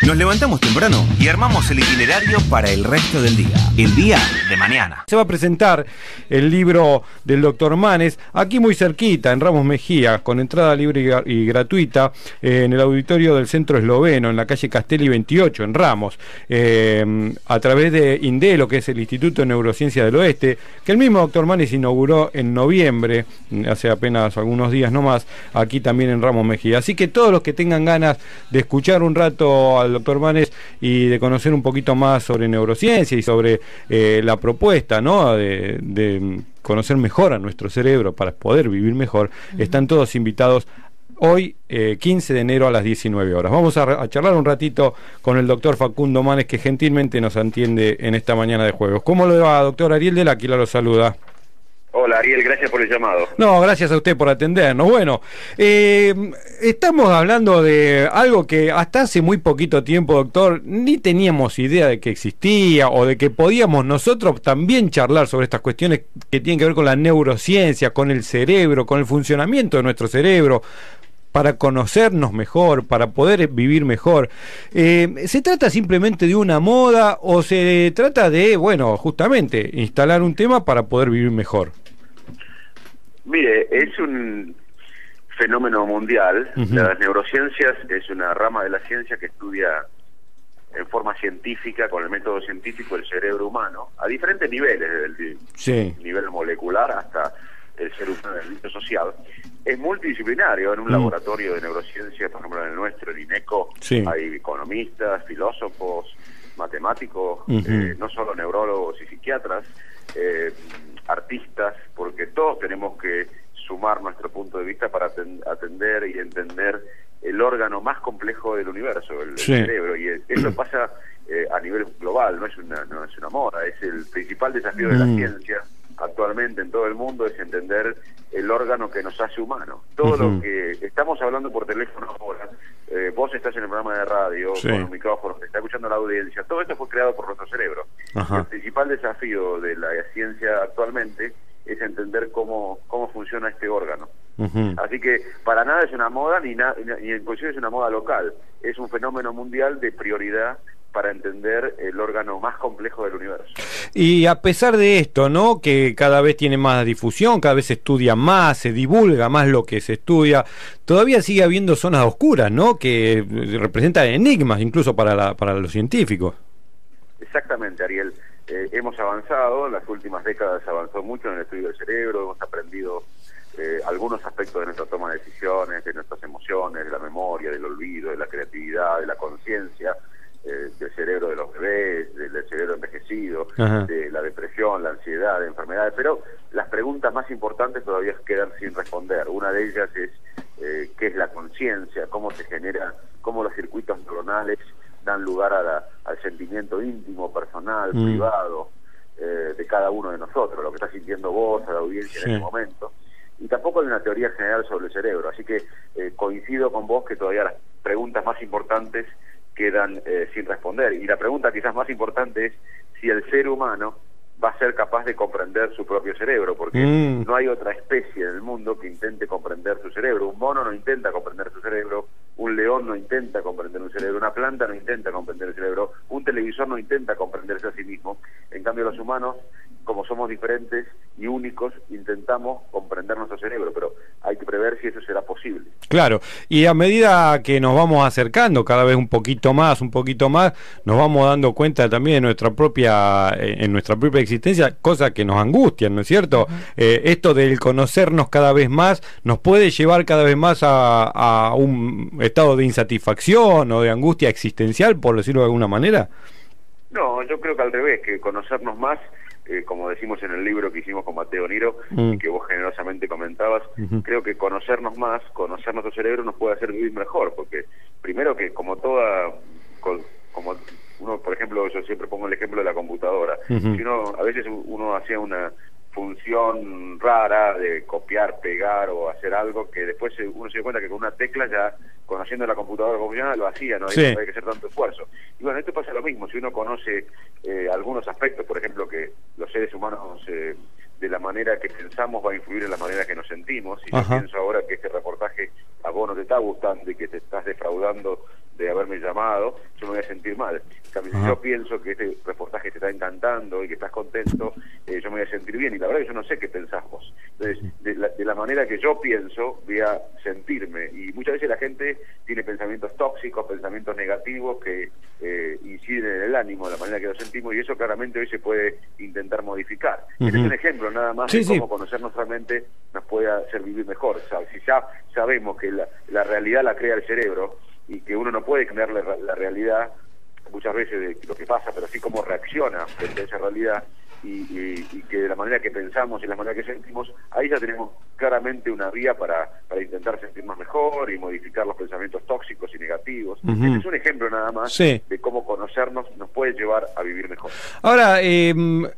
Nos levantamos temprano y armamos el itinerario para el resto del día. El día de mañana. Se va a presentar el libro del doctor Manes, aquí muy cerquita, en Ramos Mejía, con entrada libre y gratuita, en el auditorio del Centro Esloveno, en la calle Castelli 28, en Ramos, a través de INDELO, que es el Instituto de Neurociencia del Oeste, que el mismo doctor Manes inauguró en noviembre, hace apenas algunos días nomás, aquí también en Ramos Mejía. Así que todos los que tengan ganas de escuchar un rato al doctor Manes y de conocer un poquito más sobre neurociencia y sobre la propuesta, ¿no?, de conocer mejor a nuestro cerebro para poder vivir mejor, están todos invitados hoy, 15 de enero a las 19 horas. Vamos a charlar un ratito con el doctor Facundo Manes, que gentilmente nos atiende en esta mañana de juegos. ¿Cómo le va, doctor? Ariel del Áquila lo saluda. Hola Ariel, gracias por el llamado. No, gracias a usted por atendernos. Bueno, estamos hablando de algo que hasta hace muy poquito tiempo, doctor, ni teníamos idea de que existía o de que podíamos nosotros también charlar sobre estas cuestiones que tienen que ver con la neurociencia, con el cerebro, con el funcionamiento de nuestro cerebro, para conocernos mejor, para poder vivir mejor. ¿Se trata simplemente de una moda o se trata de, bueno, justamente, instalar un tema para poder vivir mejor? Mire, es un fenómeno mundial. Las neurociencias es una rama de la ciencia que estudia en forma científica, con el método científico, el cerebro humano, a diferentes niveles, desde el nivel molecular hasta el ser humano, el nivel social. Es multidisciplinario. En un laboratorio de neurociencia, por ejemplo en el nuestro, el INECO, hay economistas, filósofos, matemáticos, no solo neurólogos y psiquiatras, artistas, porque todos tenemos que sumar nuestro punto de vista para atender y entender el órgano más complejo del universo, el cerebro, y eso pasa a nivel global, no es una moda, es el principal desafío de la ciencia actualmente en todo el mundo, es entender el órgano que nos hace humanos. Todo lo que estamos hablando por teléfono ahora, vos estás en el programa de radio, con un micrófono, te está escuchando la audiencia, todo esto fue creado por nuestro cerebro. El principal desafío de la ciencia actualmente es entender cómo funciona este órgano. Así que para nada es una moda, ni inclusive es una moda local, es un fenómeno mundial de prioridad para entender el órgano más complejo del universo. Y a pesar de esto, ¿no?, que cada vez tiene más difusión, cada vez se estudia más, se divulga más lo que se estudia, todavía sigue habiendo zonas oscuras, ¿no?, que representan enigmas incluso para los científicos. Exactamente, Ariel. Hemos avanzado, en las últimas décadas se avanzó mucho en el estudio del cerebro, hemos aprendido algunos aspectos de nuestra toma de decisiones, de nuestras emociones, de la memoria, del olvido, de la creatividad, de la conciencia, del cerebro de los bebés, del cerebro envejecido, de la depresión, la ansiedad, de enfermedades, pero las preguntas más importantes todavía quedan sin responder. Una de ellas es qué es la conciencia, cómo se genera, cómo los circuitos neuronales dan lugar al sentimiento íntimo, personal, privado de cada uno de nosotros, lo que está sintiendo vos, a la audiencia en ese momento. Y tampoco hay una teoría general sobre el cerebro, así que coincido con vos que todavía las preguntas más importantes quedan sin responder. Y la pregunta quizás más importante es si el ser humano va a ser capaz de comprender su propio cerebro, porque no hay otra especie en el mundo que intente comprender su cerebro. Un mono no intenta comprender su cerebro, un león no intenta comprender un cerebro, una planta no intenta comprender el cerebro, un televisor no intenta comprenderse a sí mismo. En cambio los humanos, como somos diferentes y únicos, intentamos comprender nuestro cerebro, pero hay que prever si eso será posible. Claro, y a medida que nos vamos acercando cada vez un poquito más, nos vamos dando cuenta también de nuestra propia existencia, cosas que nos angustian, ¿no es cierto? Esto del conocernos cada vez más nos puede llevar cada vez más a un estado de insatisfacción o de angustia existencial, por decirlo de alguna manera. No, yo creo que al revés, que conocernos más, como decimos en el libro que hicimos con Mateo Niro, y que vos generosamente comentabas, creo que conocernos más, conocer nuestro cerebro nos puede hacer vivir mejor, porque primero que como uno, por ejemplo, yo siempre pongo el ejemplo de la computadora, si a veces uno hacía una función rara de copiar, pegar o hacer algo que después uno se dio cuenta que con una tecla ya, conociendo la computadora cómo funciona, lo hacía, no hay que hacer tanto esfuerzo. Y bueno, esto pasa lo mismo, si uno conoce algunos aspectos, por ejemplo, que los seres humanos de la manera que pensamos va a influir en la manera que nos sentimos, y yo pienso ahora que este reportaje a vos no te está gustando y que te estás defraudando de haberme llamado, yo me voy a sentir mal. Si yo pienso que este reportaje te está encantando y que estás contento, yo me voy a sentir bien, y la verdad es que yo no sé qué pensás vos. Entonces, de la manera que yo pienso, voy a sentirme, y muchas veces la gente tiene pensamientos tóxicos, pensamientos negativos que inciden en el ánimo, de la manera que lo sentimos, y eso claramente hoy se puede intentar modificar. Este es un ejemplo nada más de cómo conocer nuestra mente nos puede hacer vivir mejor. O sea, si ya sabemos que la realidad la crea el cerebro, y que uno no puede crear la realidad muchas veces de lo que pasa, pero así como reacciona frente a esa realidad, y que de la manera que pensamos y la manera que sentimos, ahí ya tenemos claramente una vía para intentar sentirnos mejor y modificar los pensamientos tóxicos y negativos. Este es un ejemplo nada más de cómo conocernos nos puede llevar a vivir mejor. Ahora,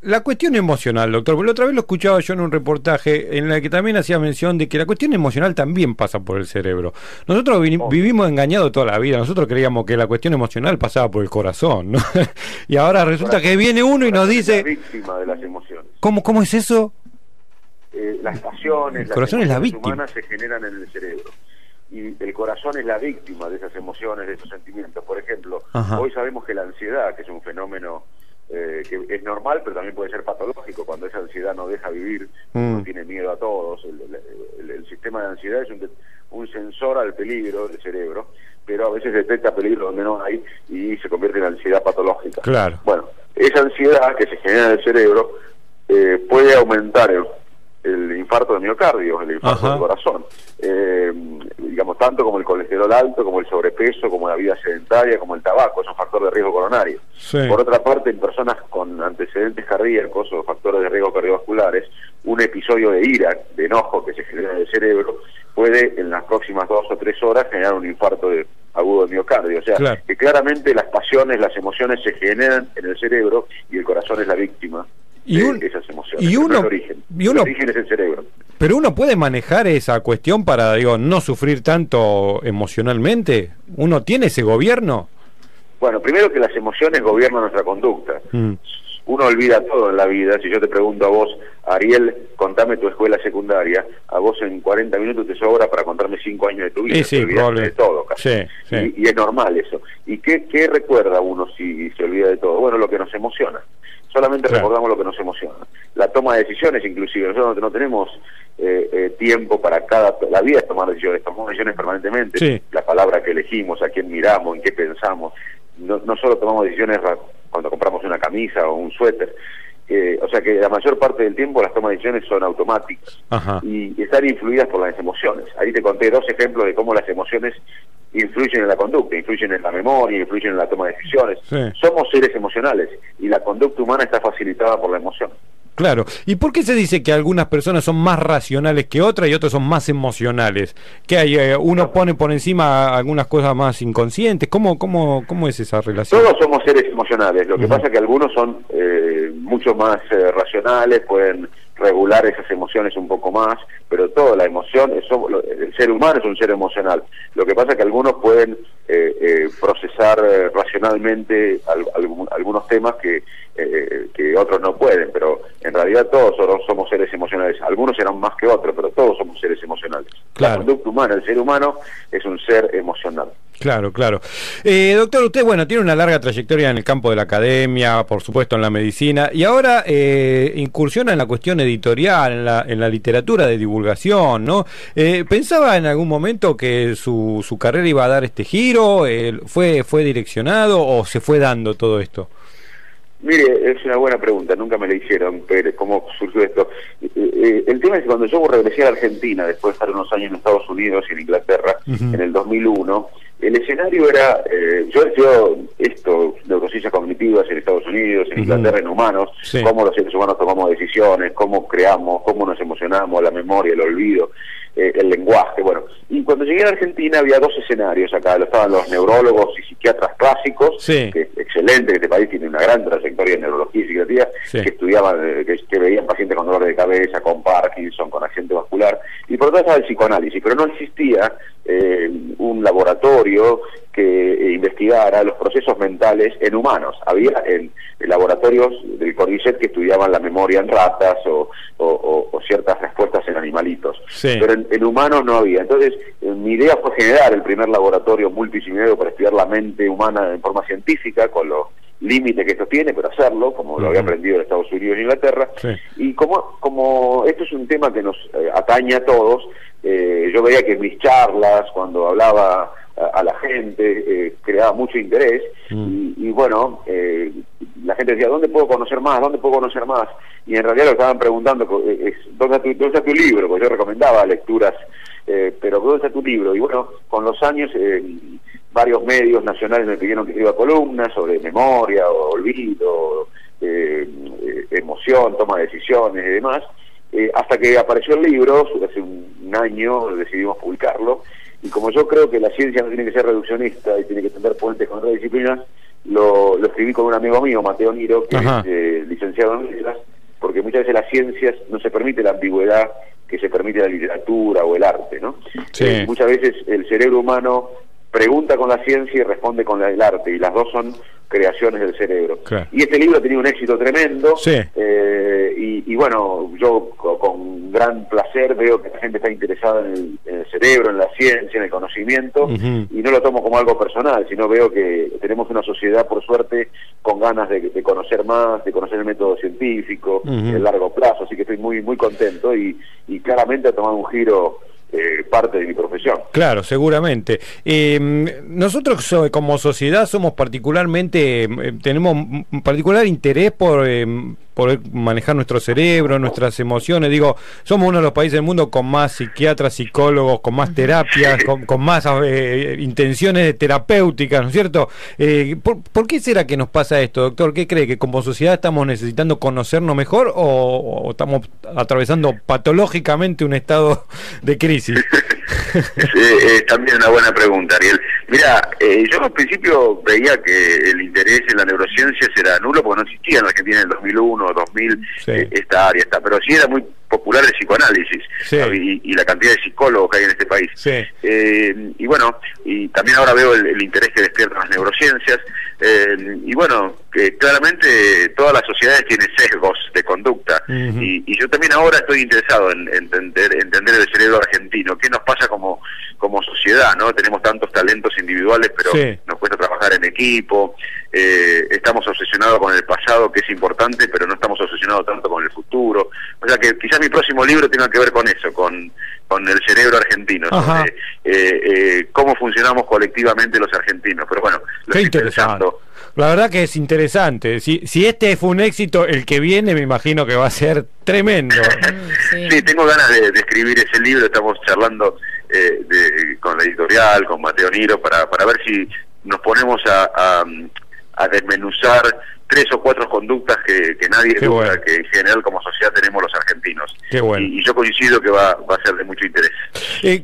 la cuestión emocional, doctor, la otra vez lo escuchaba yo en un reportaje en el que también hacía mención de que la cuestión emocional también pasa por el cerebro. Nosotros vivimos engañados toda la vida, nosotros creíamos que la cuestión emocional pasaba por el corazón, ¿no? Y ahora resulta que viene uno y nos dice... de las emociones. ¿Cómo es eso? Las pasiones, las emociones humanas se generan en el cerebro, y el corazón es la víctima de esas emociones, de esos sentimientos. Por ejemplo, hoy sabemos que la ansiedad, que es un fenómeno que es normal, pero también puede ser patológico, cuando esa ansiedad no deja vivir, uno tiene miedo a todos. El sistema de ansiedad es un sensor al peligro del cerebro, pero a veces detecta peligro donde no hay y se convierte en ansiedad patológica. Claro. Bueno, esa ansiedad que se genera en el cerebro puede aumentar el infarto de miocardio, el infarto del corazón, digamos, tanto como el colesterol alto, como el sobrepeso, como la vida sedentaria, como el tabaco, es un factor de riesgo coronario. Por otra parte, en personas con antecedentes cardíacos o factores de riesgo cardiovasculares, un episodio de ira, de enojo que se genera en el cerebro, puede en las próximas 2 o 3 horas generar un infarto agudo de miocardio. O sea, que claramente las pasiones, las emociones se generan en el cerebro, y el corazón es la víctima de esas emociones. El origen es el cerebro. Pero uno puede manejar esa cuestión para, no sufrir tanto emocionalmente. ¿Uno tiene ese gobierno? Bueno, primero que las emociones gobiernan nuestra conducta. Uno olvida todo en la vida. Si yo te pregunto a vos, Ariel, contame tu escuela secundaria, a vos en 40 minutos te sobra para contarme 5 años de tu vida. Sí, te olvidas de todo casi. Y es normal eso. ¿Y qué recuerda uno si se olvida de todo? Bueno, lo que nos emociona. Solamente recordamos lo que nos emociona. La toma de decisiones, inclusive, nosotros no tenemos tiempo para la vida es tomar decisiones, tomamos decisiones permanentemente. La palabra que elegimos, a quién miramos, en qué pensamos. No solo tomamos decisiones cuando compramos una camisa o un suéter. O sea que la mayor parte del tiempo las tomas de decisiones son automáticas y están influidas por las emociones. Ahí te conté 2 ejemplos de cómo las emociones influyen en la conducta, influyen en la memoria, influyen en la toma de decisiones. Somos seres emocionales y la conducta humana está facilitada por la emoción. Claro. ¿Y por qué se dice que algunas personas son más racionales que otras y otras son más emocionales? ¿Qué hay? ¿Uno pone por encima algunas cosas más inconscientes? ¿Cómo es esa relación? Todos somos seres emocionales. Lo que pasa es que algunos son mucho más racionales, pueden regular esas emociones un poco más, pero toda la emoción, el ser humano es un ser emocional. Lo que pasa es que algunos pueden procesar racionalmente algunos temas que otros no pueden, pero en realidad todos somos seres emocionales. Algunos serán más que otros, pero todos somos seres emocionales. La conducta humana, el ser humano es un ser emocional. Claro. Doctor, usted, tiene una larga trayectoria en el campo de la academia, por supuesto en la medicina, y ahora incursiona en la cuestión editorial, en la literatura de divulgación, ¿no? ¿Pensaba en algún momento que su carrera iba a dar este giro? ¿Fue direccionado o se fue dando todo esto? Mire, es una buena pregunta, nunca me la hicieron, pero ¿cómo surgió esto? El tema es que cuando yo regresé a la Argentina, después de estar unos años en Estados Unidos y en Inglaterra, en el 2001, el escenario era, yo esto, neurociencias cognitivas en Estados Unidos, en Inglaterra, en humanos, cómo los seres humanos tomamos decisiones, cómo creamos, cómo nos emocionamos, la memoria, el olvido, el lenguaje, y cuando llegué a Argentina había 2 escenarios acá, estaban los neurólogos y psiquiatras clásicos, que es excelente, que este país tiene una gran trayectoria en neurología y psiquiatría, que estudiaban, que veían pacientes con dolor de cabeza, con Parkinson, con accidente vascular, y por otro lado estaba el psicoanálisis, pero no existía un laboratorio que investigara los procesos mentales en humanos. Había en laboratorios del CONICET que estudiaban la memoria en ratas o ciertas respuestas en animalitos, sí. Pero en humanos no había. Entonces mi idea fue generar el primer laboratorio multidisciplinario para estudiar la mente humana en forma científica, con los límites que esto tiene, pero hacerlo, como lo había aprendido en Estados Unidos y Inglaterra. Sí. Y como esto es un tema que nos atañe a todos, yo veía que en mis charlas, cuando hablaba a la gente, creaba mucho interés, y bueno, la gente decía, ¿dónde puedo conocer más? ¿Dónde puedo conocer más? Y en realidad lo que estaban preguntando es, ¿dónde está tu libro? Porque yo recomendaba lecturas, pero ¿dónde está tu libro? Y bueno, con los años varios medios nacionales me pidieron que escriba columnas sobre memoria, olvido, emoción, toma de decisiones y demás, hasta que apareció el libro. Hace un año decidimos publicarlo, y como yo creo que la ciencia no tiene que ser reduccionista y tiene que tender puentes con otras disciplinas, lo escribí con un amigo mío, Mateo Niro, que es licenciado en letras, porque muchas veces las ciencias no se permite la ambigüedad que se permite la literatura o el arte, ¿no? Sí. Muchas veces el cerebro humano pregunta con la ciencia y responde con el arte, y las dos son creaciones del cerebro. Claro. Y este libro ha tenido un éxito tremendo, sí. Y bueno, yo con gran placer veo que la gente está interesada en el cerebro, en la ciencia, en el conocimiento, y no lo tomo como algo personal, sino veo que tenemos una sociedad, por suerte, con ganas de conocer más, de conocer el método científico, el largo plazo, así que estoy muy, muy contento, y claramente ha tomado un giro parte de mi profesión. Claro, seguramente. Nosotros como sociedad somos particularmente, tenemos un particular interés por poder manejar nuestro cerebro, nuestras emociones. Digo, somos uno de los países del mundo con más psiquiatras, psicólogos, con más terapias, con más intenciones terapéuticas, ¿no es cierto? ¿Por qué será que nos pasa esto, doctor? ¿Qué cree? ¿Que como sociedad estamos necesitando conocernos mejor o estamos atravesando patológicamente un estado de crisis? También una buena pregunta, Ariel. Mira, yo al principio veía que el interés en la neurociencia era nulo, porque no existía en Argentina en el 2001 o 2000 esta área, pero sí era muy popular el psicoanálisis, y la cantidad de psicólogos que hay en este país. Y bueno, y también ahora veo el interés que despiertan las neurociencias, y bueno, que claramente todas las sociedades tienen sesgos de conducta, y yo también ahora estoy interesado en entender el cerebro argentino. ¿Qué nos pasa como sociedad, no? Tenemos tantos talentos individuales, pero nos cuesta trabajar en equipo, estamos obsesionados con el pasado, que es importante, pero no estamos obsesionados tanto con el futuro. O sea que quizás mi próximo libro tenga que ver con eso, con el cerebro argentino, sobre cómo funcionamos colectivamente los argentinos. Pero bueno, lo estoy pensando. La verdad que es interesante. Si este fue un éxito, el que viene me imagino que va a ser tremendo. Sí, tengo ganas de escribir ese libro. Estamos charlando con la editorial, con Mateo Niro, para ver si nos ponemos a desmenuzar 3 o 4 conductas que nadie duda, que en general como sociedad tenemos los argentinos. Y yo coincido que va a ser de mucho interés.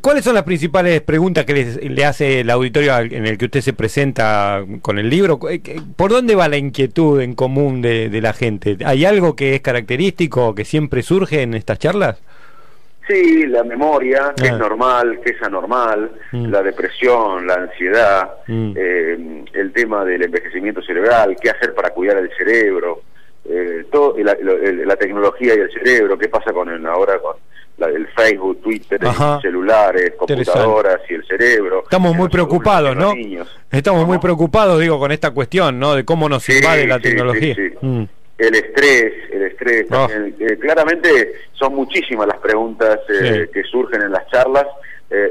¿Cuáles son las principales preguntas que le hace el auditorio en el que usted se presenta con el libro? ¿Por dónde va la inquietud en común de la gente? ¿Hay algo que es característico, que siempre surge en estas charlas? Sí, la memoria, que es normal, que es anormal, la depresión, la ansiedad, el tema del envejecimiento cerebral, qué hacer para cuidar el cerebro, todo la tecnología y el cerebro, qué pasa ahora con el Facebook, Twitter, celulares, computadoras y el cerebro. Estamos muy preocupados, ¿no? Estamos muy preocupados, digo, con esta cuestión, ¿no? De cómo nos invade la tecnología. El estrés también. Claramente son muchísimas las preguntas que surgen en las charlas,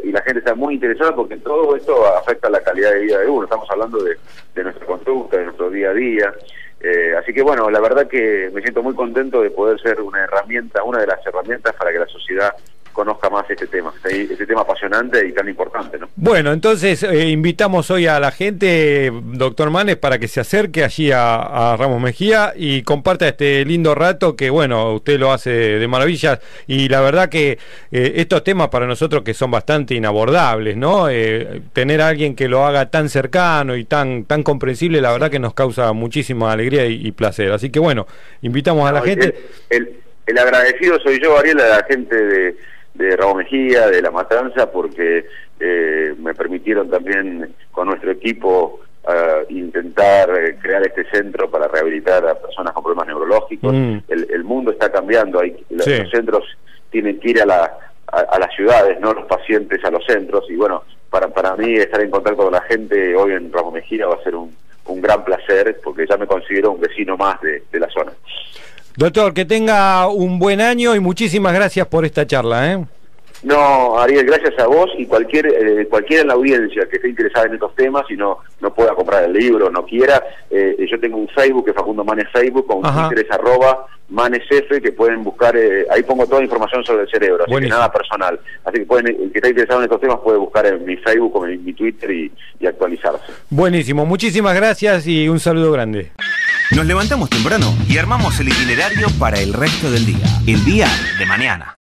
y la gente está muy interesada porque todo esto afecta la calidad de vida de uno. Estamos hablando de nuestra conducta, de nuestro día a día. Así que bueno, la verdad que me siento muy contento de poder ser una de las herramientas para que la sociedad conozca más este tema apasionante y tan importante, ¿no? Bueno, entonces invitamos hoy a la gente, doctor Manes, para que se acerque allí a Ramos Mejía y comparta este lindo rato que, bueno, usted lo hace de maravillas, y la verdad que estos temas para nosotros que son bastante inabordables, ¿no? Tener a alguien que lo haga tan cercano y tan comprensible, la verdad que nos causa muchísima alegría y placer. Así que bueno, invitamos a la gente. El agradecido soy yo, Ariel, a la gente de Ramos Mejía, de La Matanza, porque me permitieron también con nuestro equipo intentar crear este centro para rehabilitar a personas con problemas neurológicos. El mundo está cambiando, los centros tienen que ir a las ciudades, no los pacientes a los centros, y bueno, para mí estar en contacto con la gente hoy en Ramos Mejía va a ser un gran placer, porque ya me considero un vecino más de la zona. Doctor, que tenga un buen año y muchísimas gracias por esta charla, No, Ariel, gracias a vos y cualquiera en la audiencia que esté interesada en estos temas y no pueda comprar el libro, no quiera, yo tengo un Facebook, que es Facundo Manes Facebook, con Twitter es @ManesF, que pueden buscar, ahí pongo toda la información sobre el cerebro, así que nada personal. Así que el que está interesado en estos temas puede buscar en mi Facebook o en mi Twitter y actualizarse. Buenísimo, muchísimas gracias y un saludo grande. Nos levantamos temprano y armamos el itinerario para el resto del día, el día de mañana.